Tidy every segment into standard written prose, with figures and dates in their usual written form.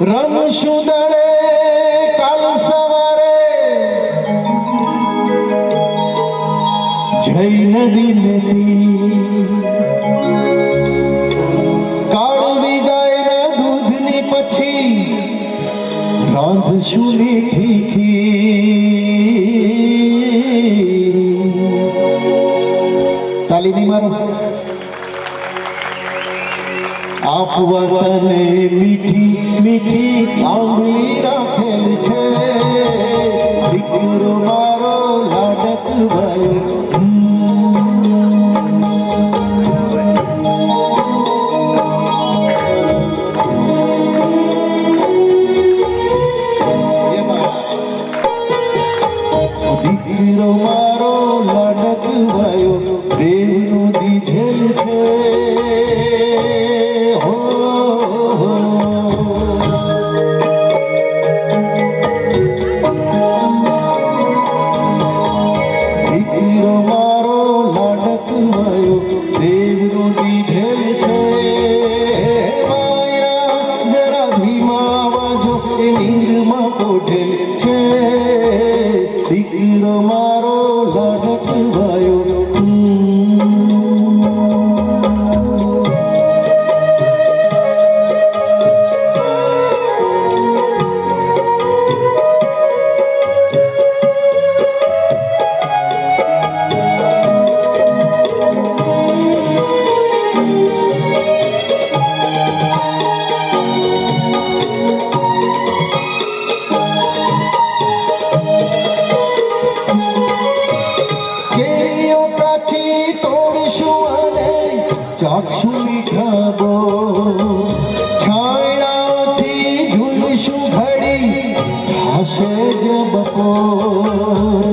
રમશું દળે કાલ સવારે જય નદી નદી કાળવી ગાયના દૂધની પછી રાંધશું મીઠી ખીર તાલીમી મારો આપવા તને મીઠી મીઠી આંગળી રાખેલ છે દીકરો મારો લાડક ભાઈ દીકરો મારો લાડક ભાઈ દેવનો દીધેલ છે દીકરો મારો લાડક ભાયો ચાખશું મીઠા બો છાયણાથી ઝૂલશું ઘડી થાશે જ બપોર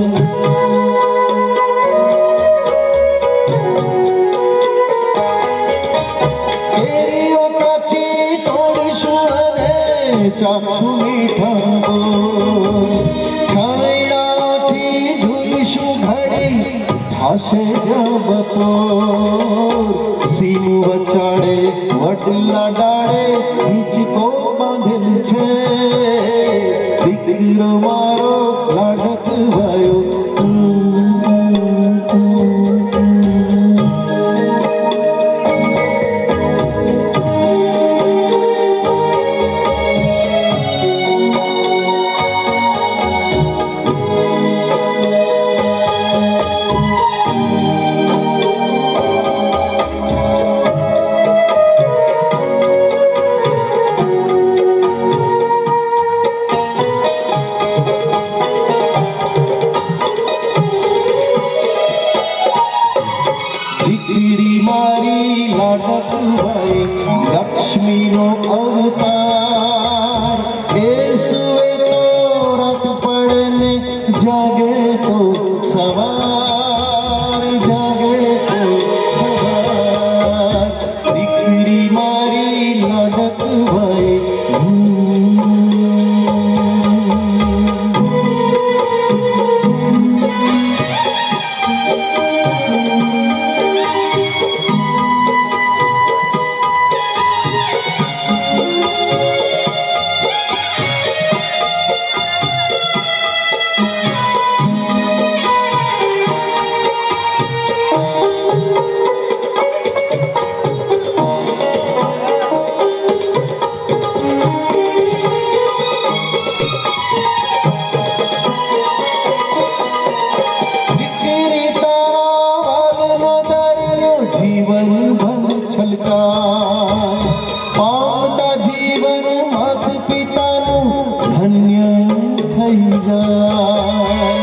કેરીઓ કાચી તોડીશું અને ચાખશું મીઠા બો છાયણાથી ઝૂલશું ઘડી થાશે જ બપોર સીનું વચાડે વડલા ડાળે હિંચકો બાંધેલ છે દીકરો મારો લાડક ભાયો દીકરી મારી લાડક ભાઈ લક્ષ્મીનો અવતાર એ સુવે તો રાત પડે ને જાગે તો સવાર જાગે તો સવાર દીકરી મારી લાડક ભાઈ જીવન ભર છલકાય પામતા જીવન માત પિતાનું ધન્ય થઈ જાય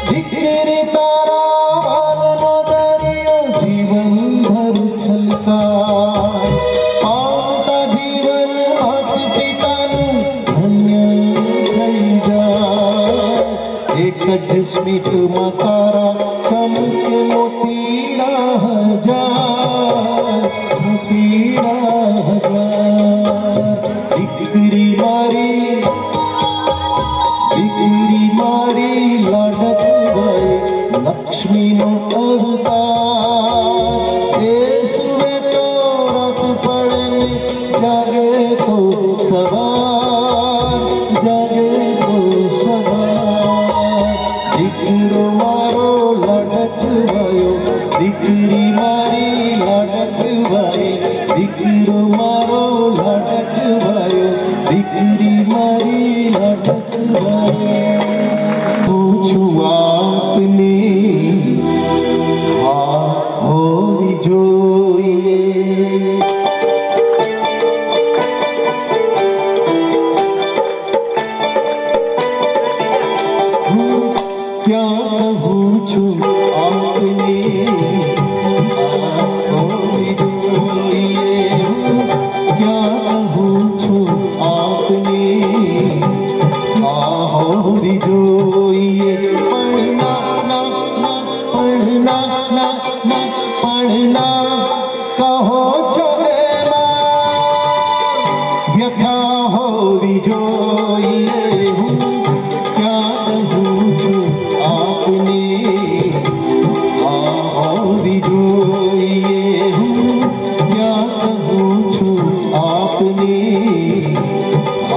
દીકરી તારા વાલનો દરિયો જીવન ભર છલકાય પામતા જીવન માત પિતાનું ધન્ય થઈ જાય એક જ સ્મિતમાં તારા ચમકે મોતીડા દીકરી મારી લાડકવાય, દીકરો મારો લાડકવાયો, દીકરી મારી લાડકવાય. પૂછું આપને હા હોવી જોઈએ. ક્યાં કહું છું આપને આ હોવી જોઈએ. ક્યાં કહું છું આપને આ હોવી જોઈએ. પણ ના ના ના પણ ના ના ના પણ ના કહો છો એમાં વ્યથા હોવી જોઈએ. ક્યાં કહું છું આપને આ હોવી જોઈએ. ક્યાં કહું છું આપને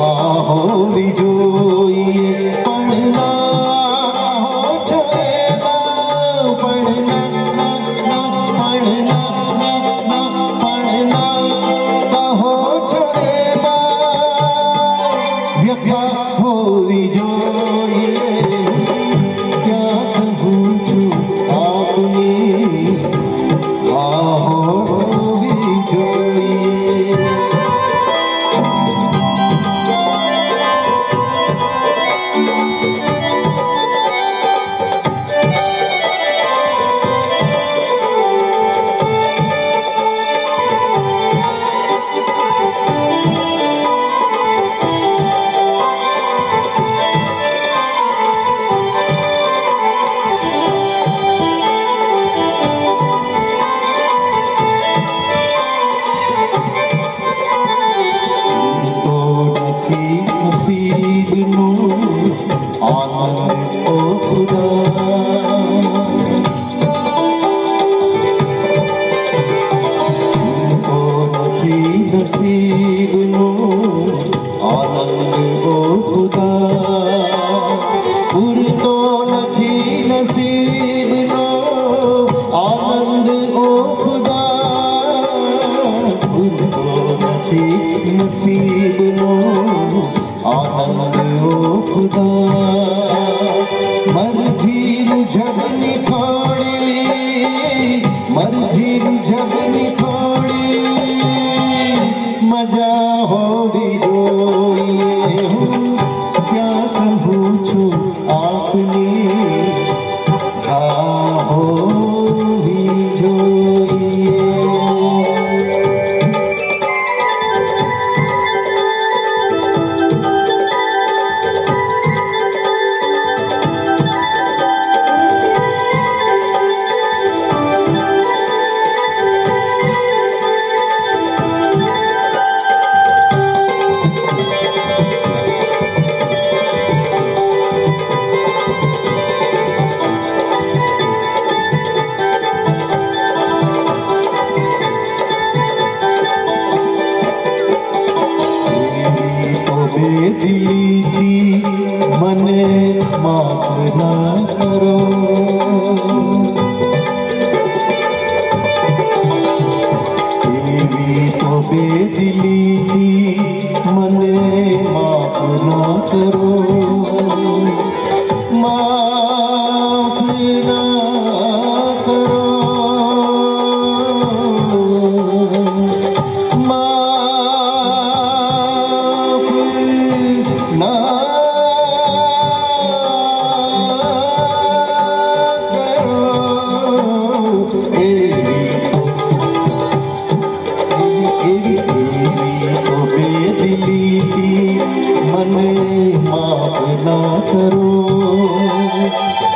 આ હોવી જોઈએ. પણ ના કહો છો એમાં પણ ના ના ના પણ ના ના ના પણ ના કહો છો એમાં વ્યથા હોવી જોઈએ. ક્યાં કહું છું આપને આ હોવી જોઈએ. નસીબનું આનંદ ઓ ખુદા, તો નથી નસીબનું આનંદ ઓ ખુદા. પૂરતો નથી નસીબનો આનંદ ઓ ખુદા. પૂરતો નથી નસીબનો આનંદ ઓ ખુદા. મરજીનું જગની થોડી, મરજીનું જગની થોડી મજા હોવી જોઈએ. ક્યાં કહું છું આપને આ હોવી જોઈએ. બેદિલીથી મને માફ ના કરો. એવી તો બેદિલીથી મને માફ ના કરો. માફ ના કરો. મને માફ ના કરો.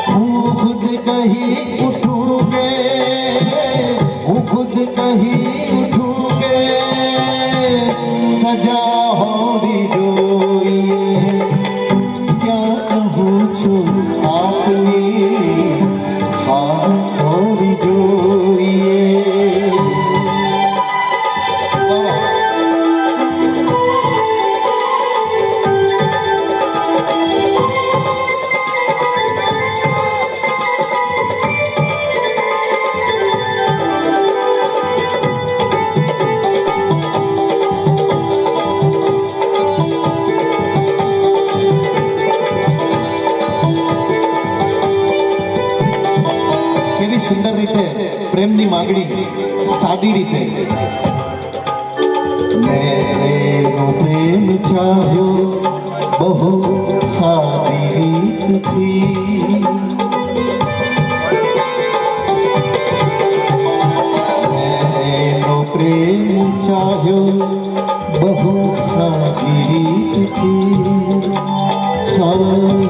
હું ખુદ કહી ઉઠું કે, હું ખુદ કહી ઉઠું કે સજા હોવી જોઈએ. ક્યાં કહું છું આપને હા હોવી જોઈએ. એમની માગણી સાદી રીતે મેનો પ્રેમ ચાહ્યો બહુ સાદી રીતથી મેનો પ્રેમ ચાહ્યો બહુ સાદી રીતથી સાદી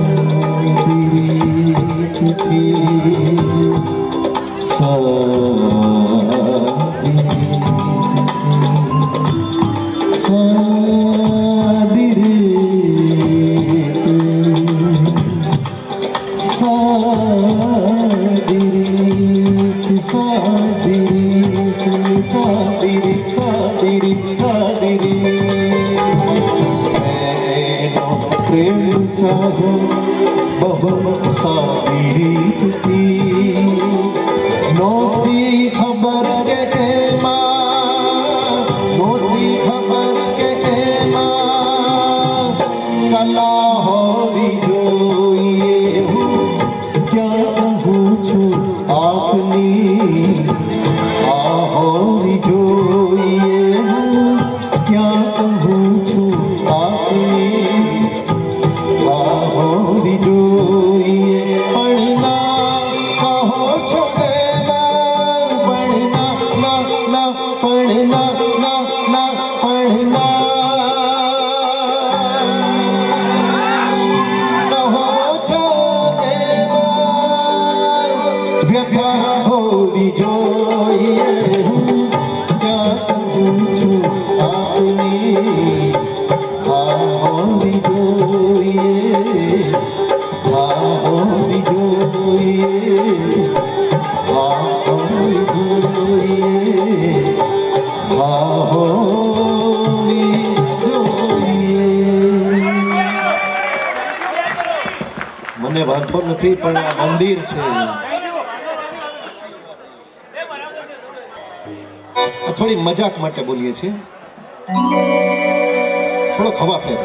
રીતથી प्रेम चाहो बहु सादी रीतથી नोती खबर के एમાં नोती खबर के एમાં कला होवी જોઈએ ક્યાં કહું છું આપની આ હોવી જોઈએ ક્યાં કહું છું આપની આ હોવી જોઈએ પણના કહો છો એમાં પણના ના ના પણના ના ના પણના કહો છો એમાં વ્યથા હોવી જોઈએ ક્યાં કહું છું આપની આ હોવી જોઈએ આ હોવી જોઈએ આ હોવી જોઈએ આ હોવી જોઈએ મને વાંધો નથી પણ આ મંદિર છે આ થોડી મજાક માટે બોલીએ છીએ થોડો હવા ફેર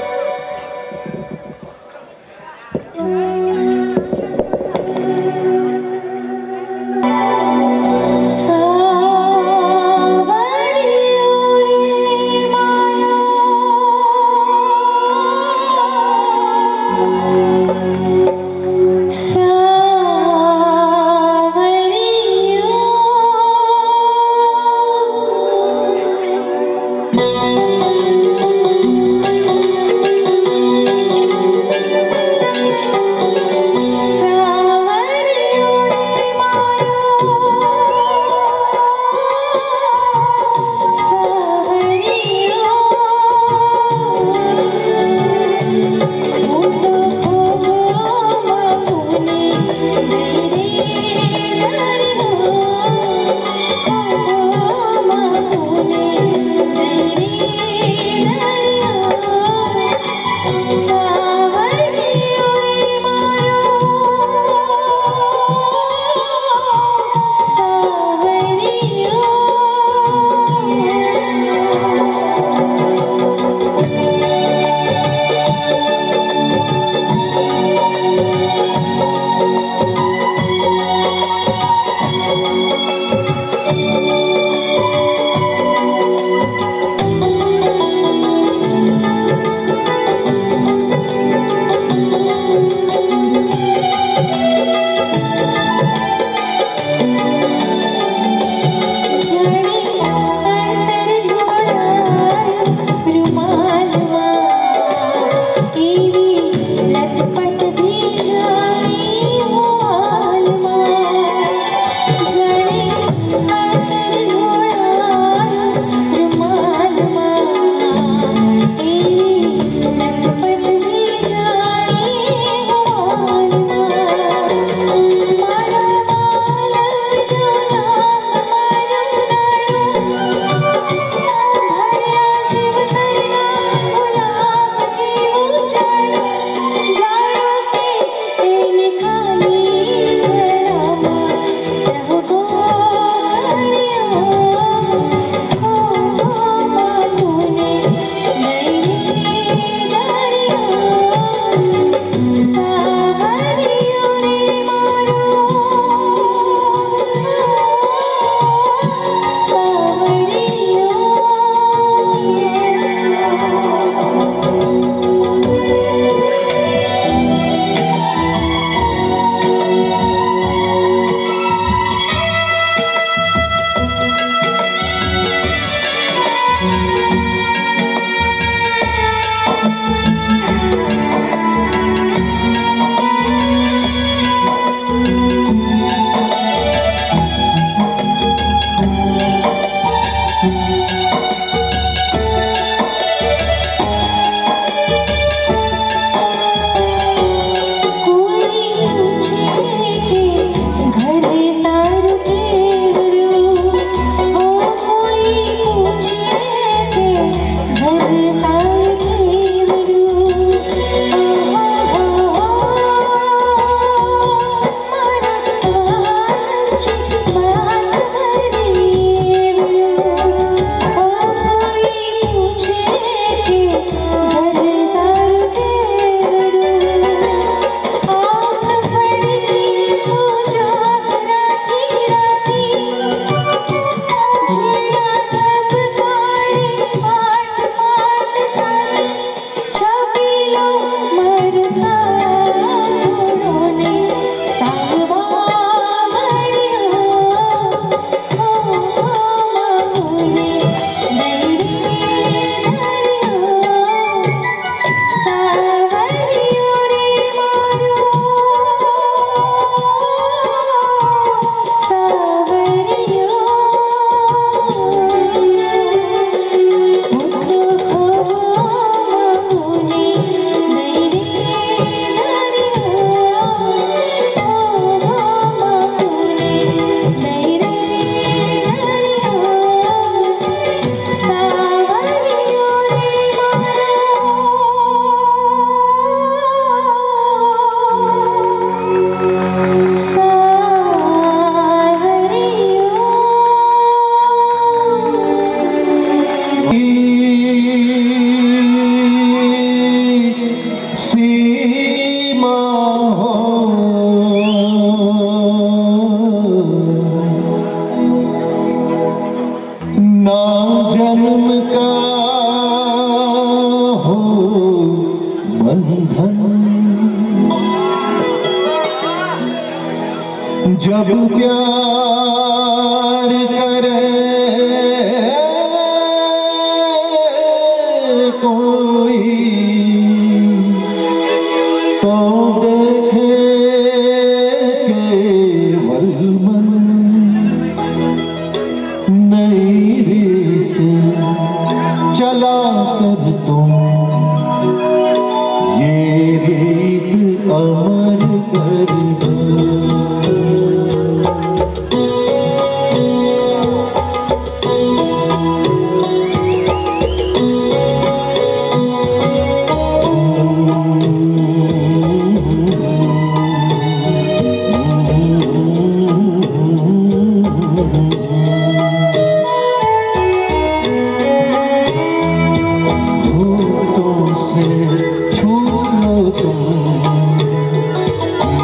जन्म का हो बंधन, जब प्यार करे कोई तो देखे केवल मन, नई रीत चला कर तुम ये रीत अमर कर दो।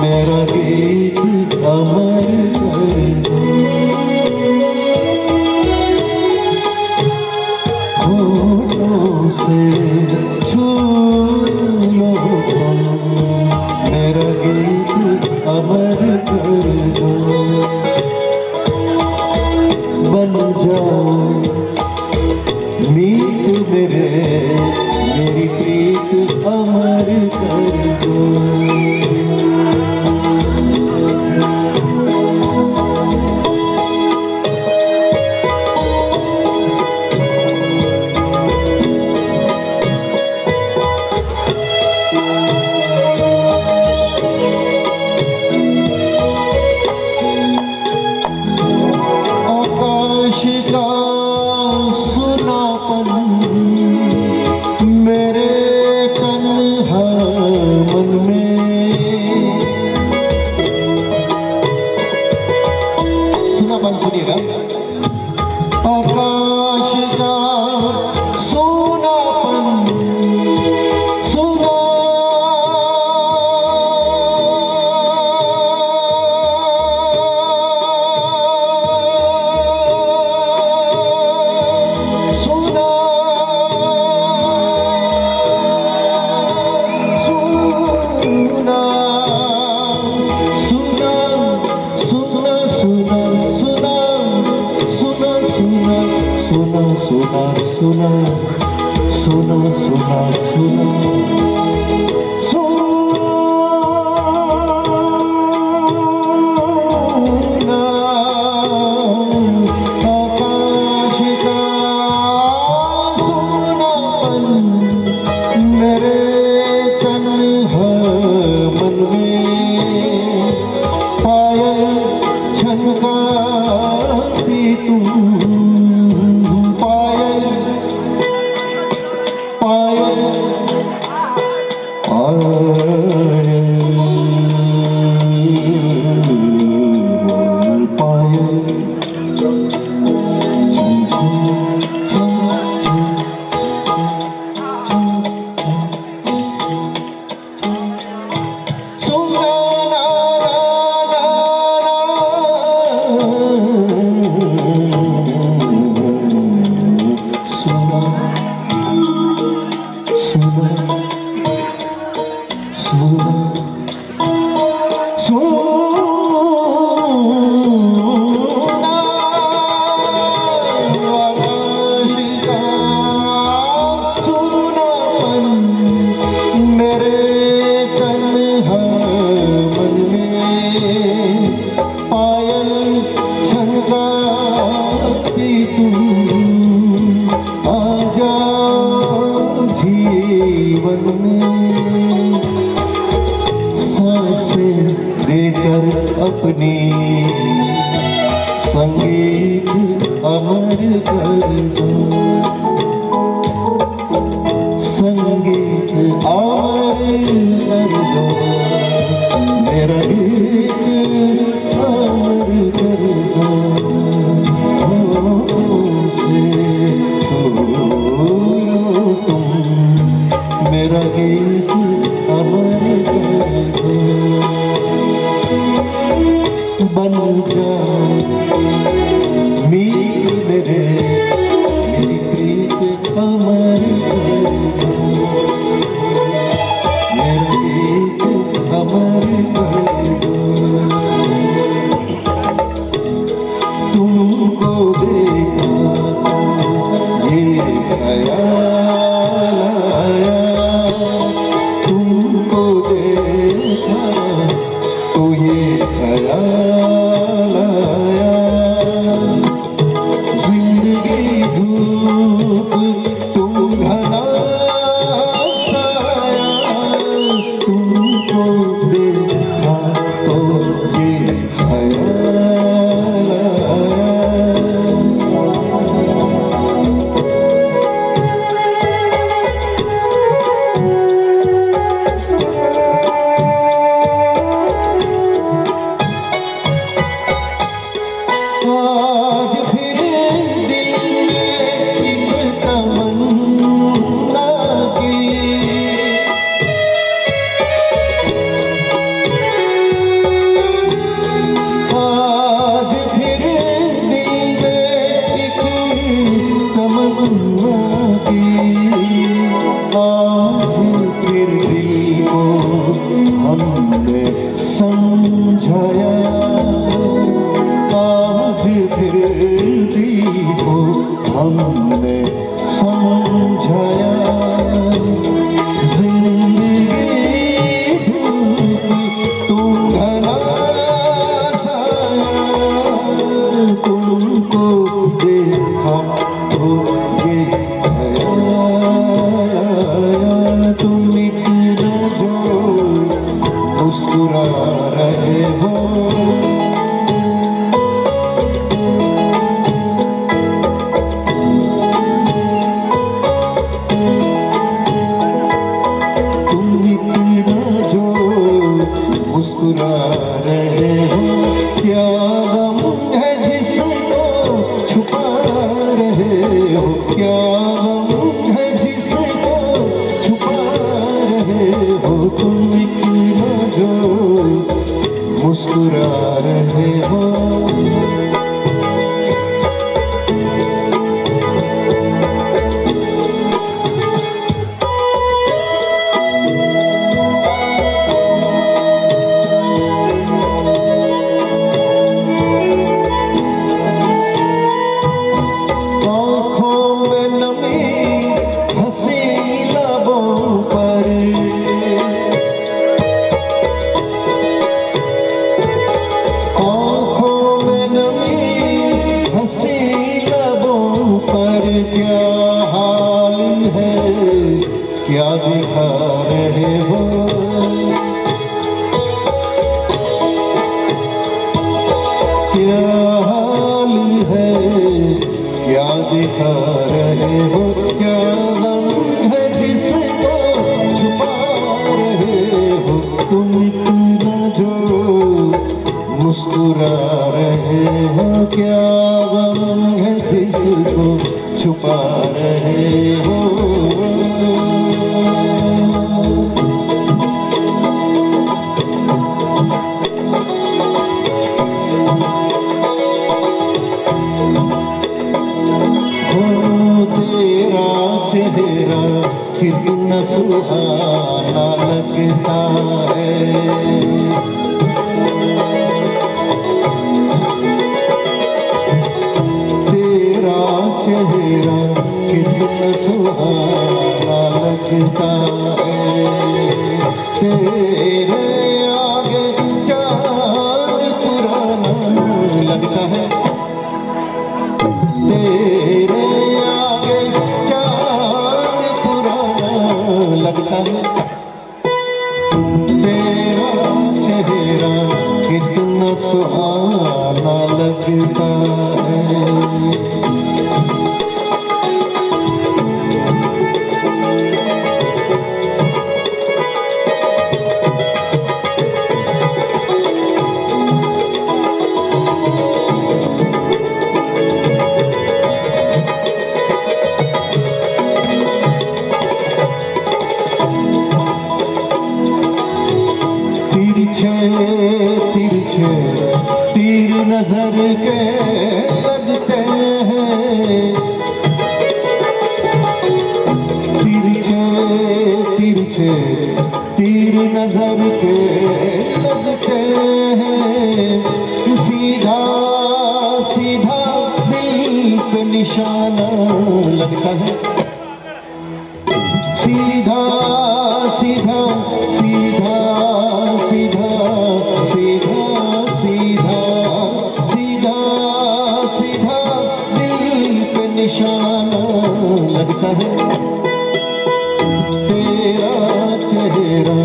मेरा गीत अमर कर दो, होठों से छू लो तुम, मेरा गीत अमर कर दो। बन जाओ मीत मेरे, मेरी प्रीत अमर कर दो। आकाश का सुनापन मेरे तन्हा मन में, सुनापन सुनिएगा। आकाश का सुनापन सुना सुना सुना सुना सुना सुना सुना, आकाश का सुनापन मेरे तन्हा मन में, पायल छनकाती तुम, पायल पायल पायल देकर अपनी संगीत अमर कर दो, संगीत अमर कर दो, मेरा गीत अमर कर दो। होठों से छू लो तुम, मेरा गीत अमर कर दो। बन जाओ मीत मेरे, हमने समझाया जिंदगी धूप तुम घना साया तुमको देखा तो ये आया तुम इतना जो मुस्कुरा रहे हो मुस्कुरा रहे हो क्या गम है जिसको छुपा रहे हो क्या गम है जिसको छुपा रहे हो तुम इतना जो मुस्कुरा रहे हो क्या हाल है क्या दिखा रहे हो क्या हाल है क्या दिखा रहे हो क्या गम है जिसको छुपा रहे हो तुम इतना जो मुस्कुरा रहे हो क्या गम है जिसको छुपा रहे हो तेरा चेहरा कितना सुहाना लगता है चेहरा कितना सुहाना लगता है तेरे आगे चाँद पुराना लगता है तेरे आगे चाँद पुराना लगता है तेरा चेहरा कितना सुहाना लगता है तिरछे तीर नजर के लगते हैं तिरछे तीर नजर के लगते हैं सीधा सीधा दिल पे निशाना लगता है सीधा सीधा सीधा सीधा सीधा सीधा सीधा सीधा दिल पे निशाना लगता है तेरा चेहरा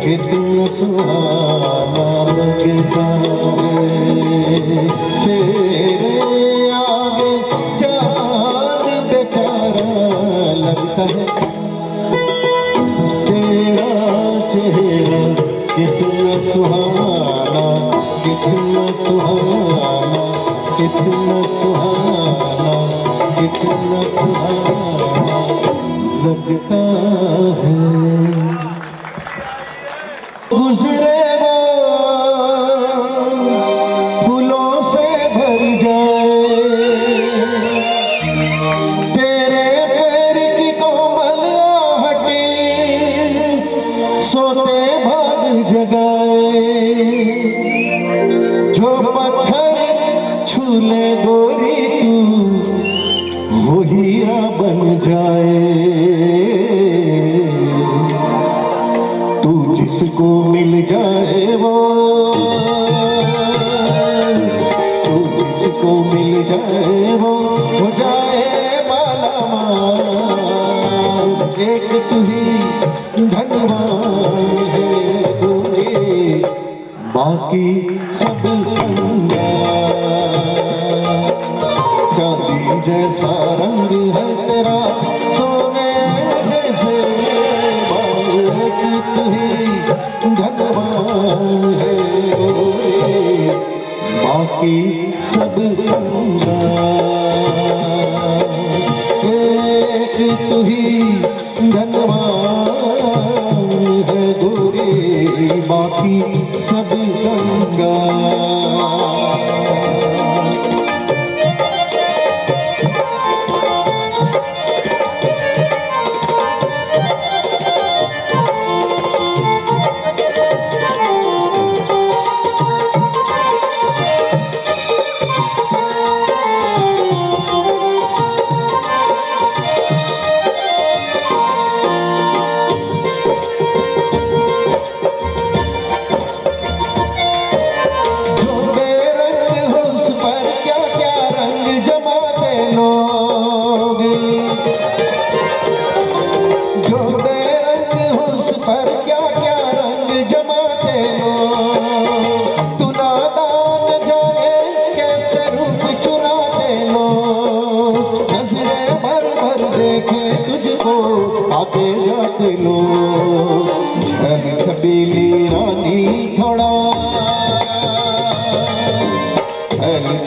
कितना सुहाना लगता है तेरे आगे चाँद बेचारा लगता है चेहरा कितना सुहाना कितना सुहाना कितना सुहाना कितना सुहाना लगता है गुजरे वो फूलों से भर जाए तेरे पैर की कोमल आहटें सोते भाग जगाए जो पत्थर छूले गोरी तू वही जैसा रंग है तेरा सोने जैसे बालक तू ही धनवान है गोरे बाकी सब कंगाल एक तू ही धनवान है गोरे बाकी सब कंगाल। आते जाते लोग छबीली रानी थोड़ा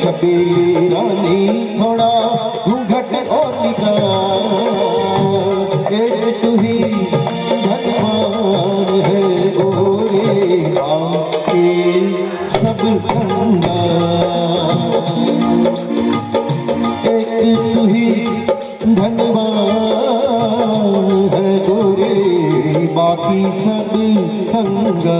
छबीली रानी थोड़ा घूंघट और निकाल एक तू ही धनवान है गोरे बाकी सब कंगाल एक तू ही धनवान है गोरे बाकी सब कंगाल।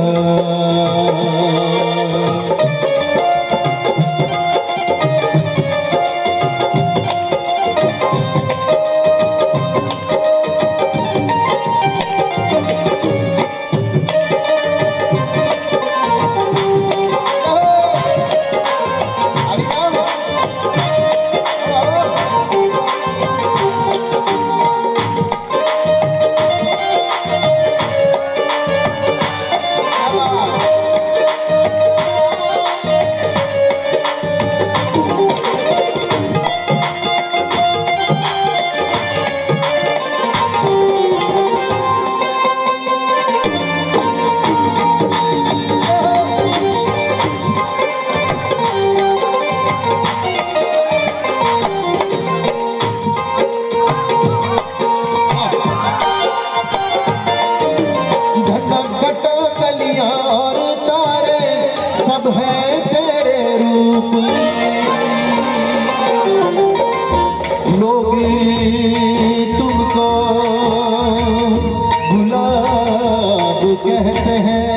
कहते हैं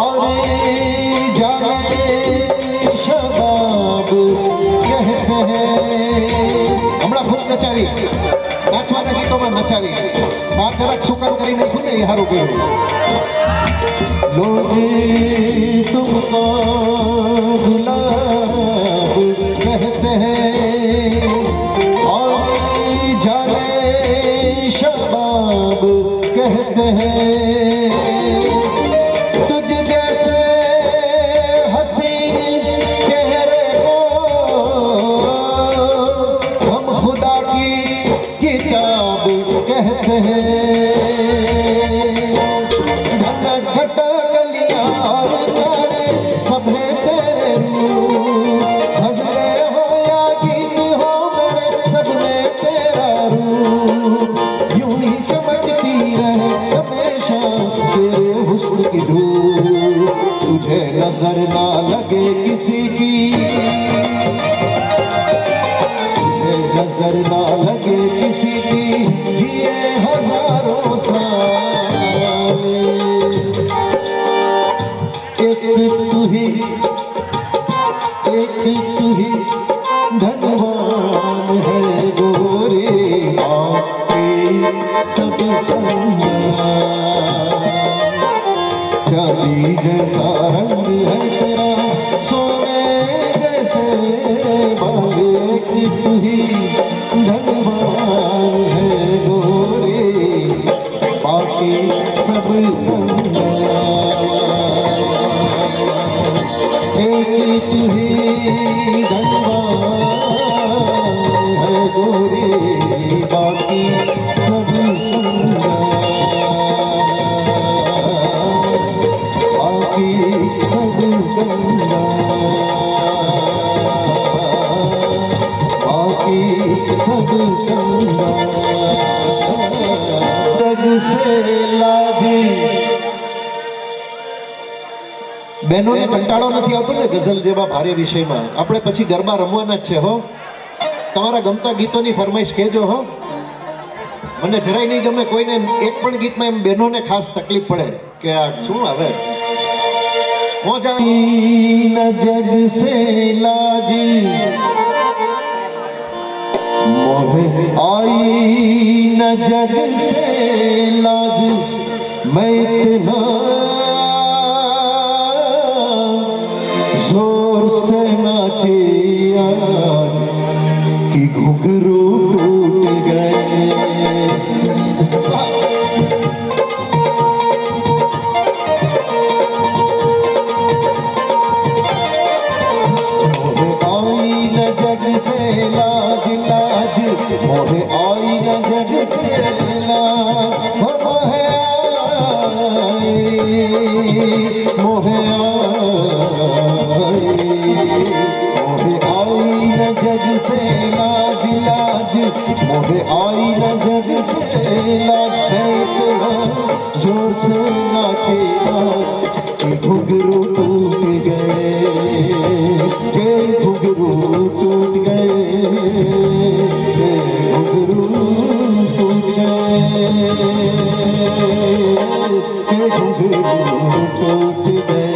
और जाने शबाब कहते हैं हमारा खुद नचारी नाचवाना गीतों में नचारी बात જરાક સુકન કરી નાખ્યું ને એ હારું કર્યું लोग तुमको गुलाब कहते हैं और जाने शबाब कहते हैं तुझ जैसे हसीन चेहरे को हम खुदा की किताब कहते हैं घटा गलियां और तारे सब है तेरे रूप भजने हो या गीत हो मेरे सब में तेरा रूप यूं ही चमकती रहे हमेशा तेरे हुस्न की धूप तुझे नजर ना लगे किसी की तुझे नजर ना लगे किसी की जिए हजारों साल एक तू ही धनवान है गोरे आपके सब चांदी जैसा रंग है तेरा सोने जैसे बाल एक तू ही धनवान है गोरे बाकी सब एक तू ही धनवान બહેનોને કંટાળો નથી આવતો ને ગઝલ જેવા ભારે વિષયમાં? આપણે પછી ગરબા રમવાના જ છે હો. તમારા ગમતા ગીતોની ફરમાઈશ કહેજો હો. મને જરાય નહીં ગમે કોઈને એક પણ ગીતમાં એમ બહેનોને ખાસ તકલીફ પડે કે આ શું આવે હો જાઈ ન જગ સે લાજ મોહે आई न जग से लाज मैं इतना जोर से नाची आज कि घुघरू टूट गए मोहे आई न जग से लाज मोहे आई न जग से लाज लाज मोहे आई न जग से लाज इतना जोर से नाचे कि घुघरू टूट गए के घुघरू टूट गए घुघरू टूट गए घुघरू टूट गए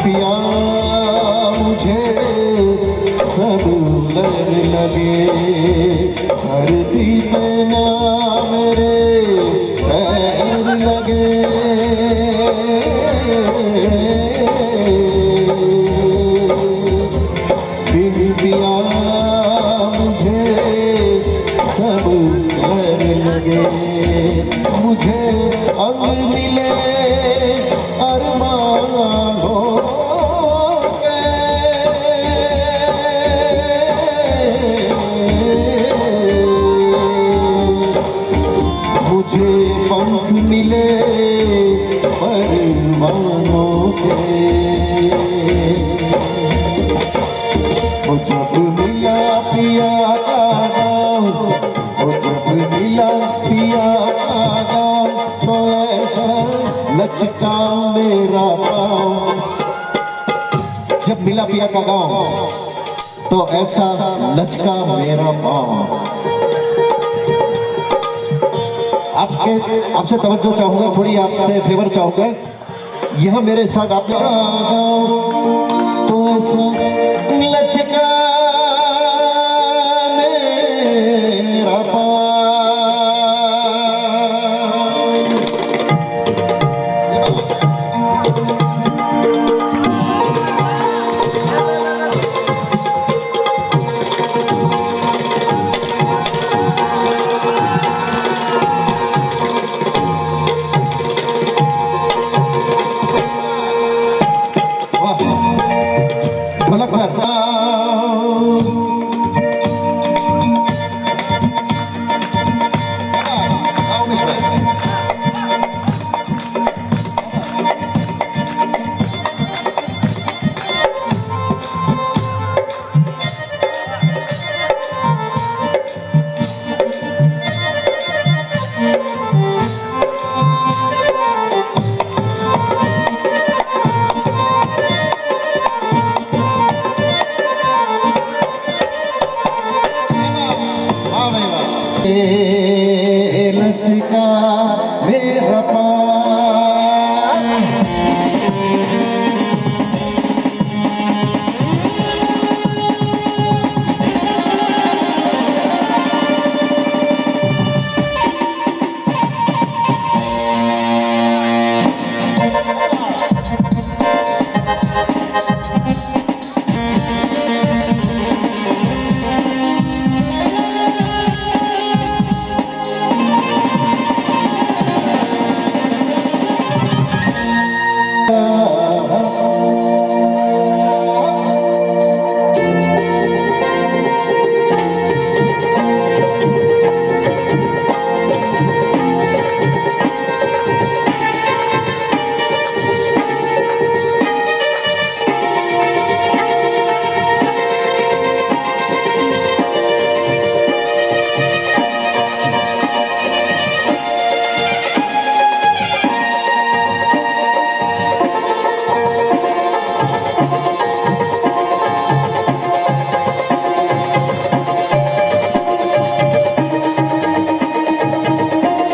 पिया मुझे सब लगे धरती पे ना मेरे पैर लगे पिया मुझे सब लगे मुझे अंग मिले अरमानों मुझे पंख मिले परवानों के वो जब मिला पिया का गाँव वो जब मिला पिया का गाँव तो ऐसा लचका मेरा पाँव जब मिला पिया का गाँव तो ऐसा लचका मेरा पाँव आपसे तवज्जो चाहूंगा थोड़ी आपसे फेवर चाहूंगा यहाँ मेरे साथ आप तो ऐसा लचका मेरा